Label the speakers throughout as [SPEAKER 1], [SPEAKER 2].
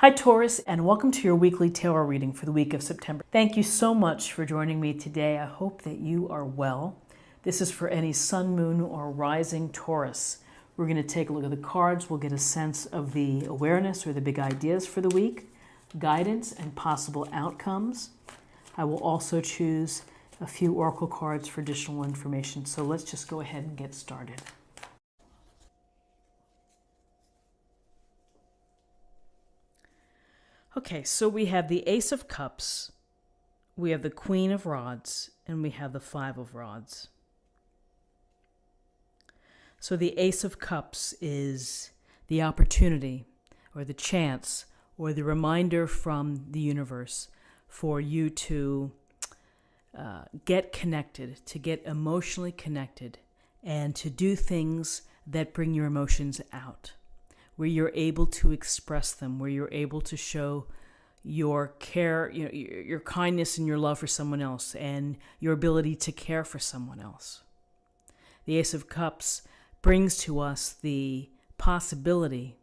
[SPEAKER 1] Hi Taurus, and welcome to your weekly tarot reading for the week of September. Thank you so much for joining me today. I hope that you are well. This is for any sun, moon, or rising Taurus. We're going to take a look at the cards. We'll get a sense of the awareness or the big ideas for the week, guidance, and possible outcomes. I will also choose a few oracle cards for additional information. So let's just go ahead and get started. Okay, so we have the Ace of Cups, we have the Queen of Rods, and we have the Five of Rods. So the Ace of Cups is the opportunity or the chance or the reminder from the universe for you to get connected, to get emotionally connected, and to do things that bring your emotions out, where you're able to express them, where you're able to show your care, your kindness and your love for someone else, and your ability to care for someone else. The Ace of Cups brings to us the possibility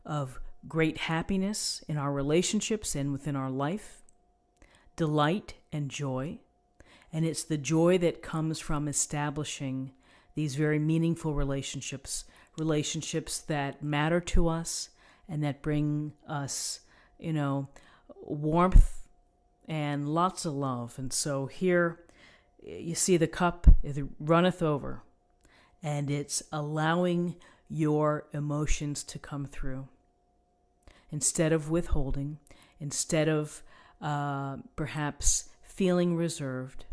[SPEAKER 1] of great happiness in our relationships and within our life, delight and joy, and it's the joy that comes from establishing these very meaningful relationships that matter to us and that bring us, warmth and lots of love. And so here you see the cup, it runneth over, and it's allowing your emotions to come through. Instead of withholding, instead of perhaps feeling reserved,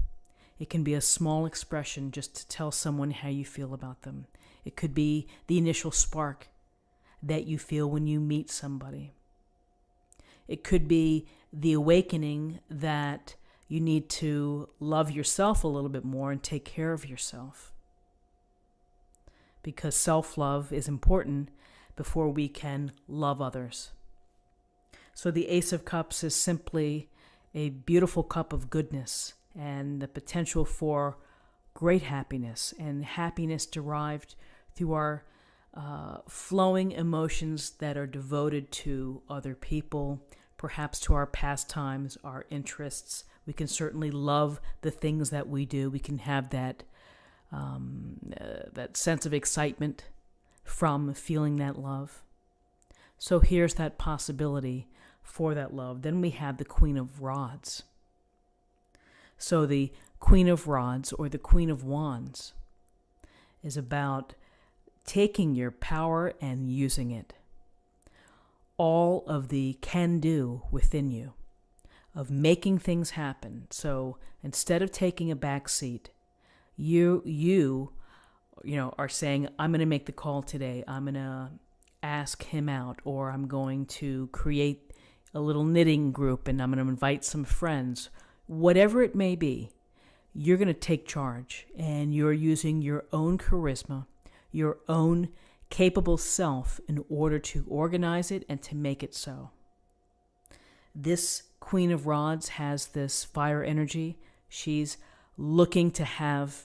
[SPEAKER 1] it can be a small expression just to tell someone how you feel about them. It could be the initial spark that you feel when you meet somebody. It could be the awakening that you need to love yourself a little bit more and take care of yourself. Because self-love is important before we can love others. So the Ace of Cups is simply a beautiful cup of goodness and the potential for great happiness, and happiness derived through our flowing emotions that are devoted to other people, perhaps to our pastimes, our interests. We can certainly love the things that we do. We can have that sense of excitement from feeling that love. So here's that possibility for that love. Then we have the Queen of Rods. So the Queen of Rods, or the Queen of Wands, is about taking your power and using it. All of the can-do within you, of making things happen. So instead of taking a back seat, you are saying, I'm going to make the call today. I'm going to ask him out, or I'm going to create a little knitting group, and I'm going to invite some friends. Whatever it may be, you're going to take charge, and you're using your own charisma, your own capable self in order to organize it and to make it so. This Queen of Rods has this fire energy. She's looking to have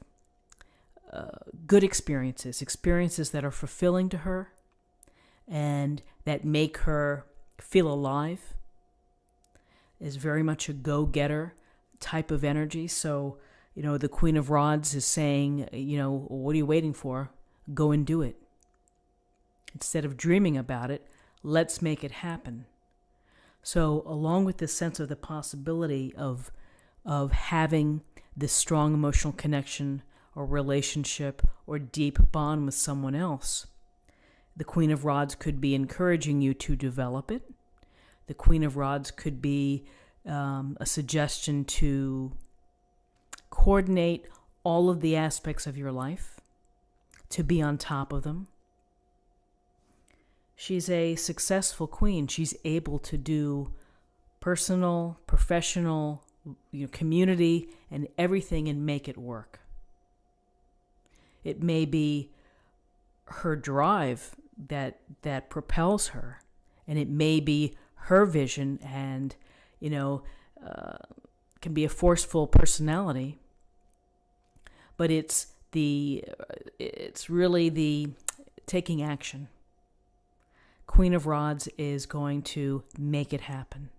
[SPEAKER 1] good experiences that are fulfilling to her and that make her feel alive. Is very much a go-getter type of energy. So, the Queen of Rods is saying, what are you waiting for? Go and do it. Instead of dreaming about it, let's make it happen. So along with this sense of the possibility of having this strong emotional connection or relationship or deep bond with someone else, the Queen of Rods could be encouraging you to develop it. The Queen of Rods could be a suggestion to coordinate all of the aspects of your life, to be on top of them. She's a successful queen. She's able to do personal, professional, community, and everything and make it work. It may be her drive that propels her, and it may be her vision, and can be a forceful personality, but it's really the taking action, Queen of Rods is going to make it happen.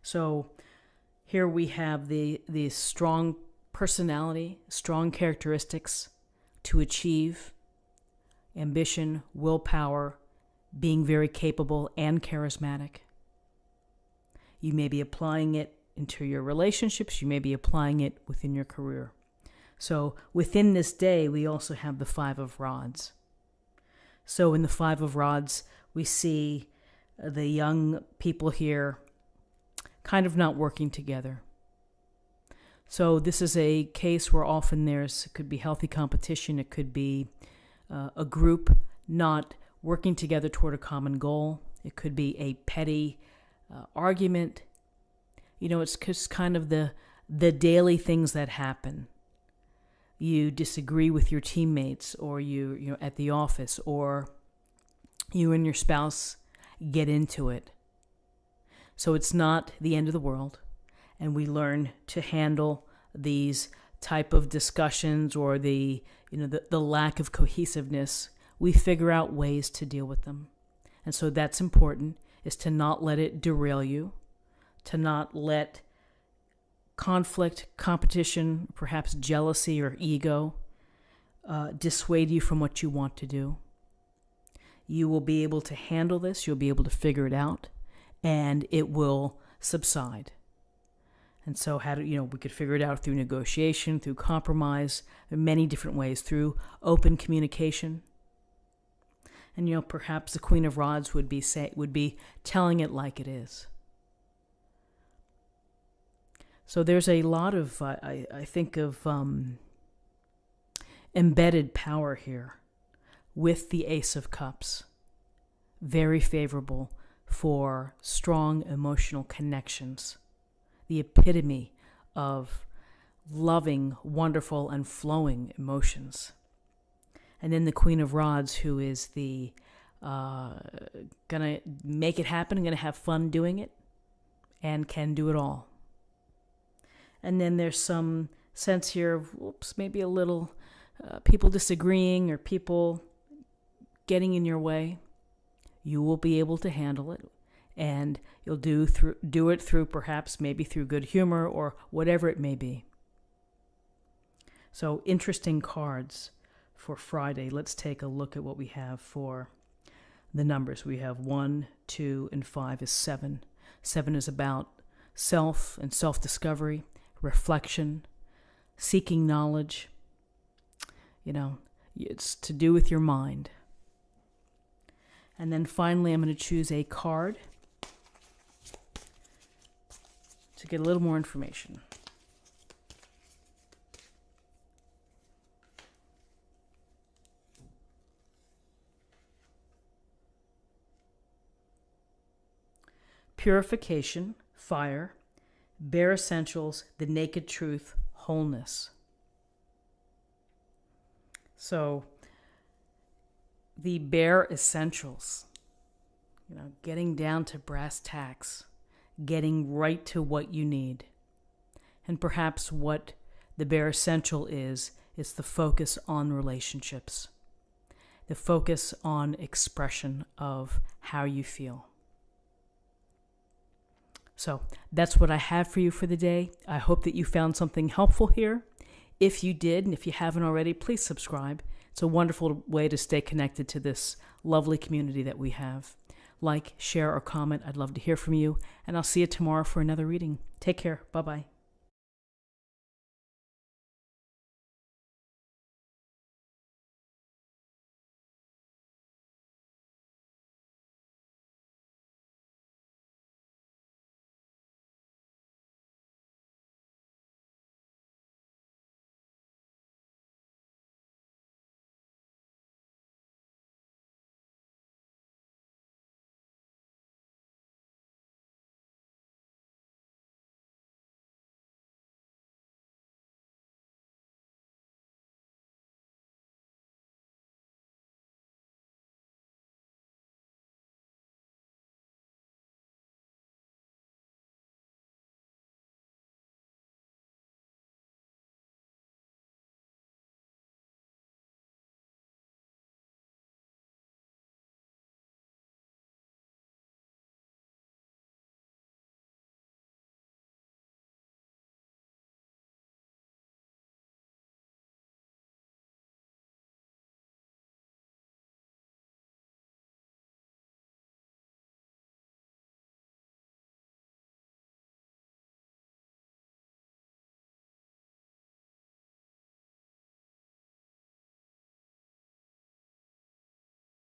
[SPEAKER 1] So here we have the strong personality, strong characteristics to achieve, ambition, willpower, being very capable and charismatic. You may be applying it into your relationships. You may be applying it within your career. So within this day, we also have the Five of Rods. So in the Five of Rods, we see the young people here kind of not working together. So this is a case where often it could be healthy competition. It could be a group not working together toward a common goal. It could be a petty argument. It's just kind of the daily things that happen. You disagree with your teammates, or you at the office, or you and your spouse get into it. So it's not the end of the world, and we learn to handle these type of discussions or the lack of cohesiveness. We figure out ways to deal with them. And so that's important, is to not let it derail you, to not let conflict, competition, perhaps jealousy or ego dissuade you from what you want to do. You will be able to handle this. You'll be able to figure it out, and it will subside. And so we could figure it out through negotiation, through compromise, in many different ways, through open communication. And perhaps the Queen of Rods would be telling it like it is. So there's a lot of, I think of embedded power here with the Ace of Cups. Very favorable for strong emotional connections. The epitome of loving, wonderful, and flowing emotions. And then the Queen of Rods, who is gonna make it happen, gonna have fun doing it, and can do it all. And then there's some sense here of, maybe a little people disagreeing or people getting in your way. You will be able to handle it, and you'll do it through perhaps maybe through good humor or whatever it may be. So interesting cards for Friday. Let's take a look at what we have for the numbers. We have 1, 2, and 5 is 7. 7 is about self and self-discovery, reflection, seeking knowledge. It's to do with your mind. And then finally, I'm going to choose a card to get a little more information. Purification, fire, bare essentials, the naked truth, wholeness. So the bare essentials, getting down to brass tacks, getting right to what you need. And perhaps what the bare essential is the focus on relationships, the focus on expression of how you feel. So that's what I have for you for the day. I hope that you found something helpful here. If you did, and if you haven't already, please subscribe. It's a wonderful way to stay connected to this lovely community that we have. Like, share, or comment. I'd love to hear from you. And I'll see you tomorrow for another reading. Take care. Bye-bye.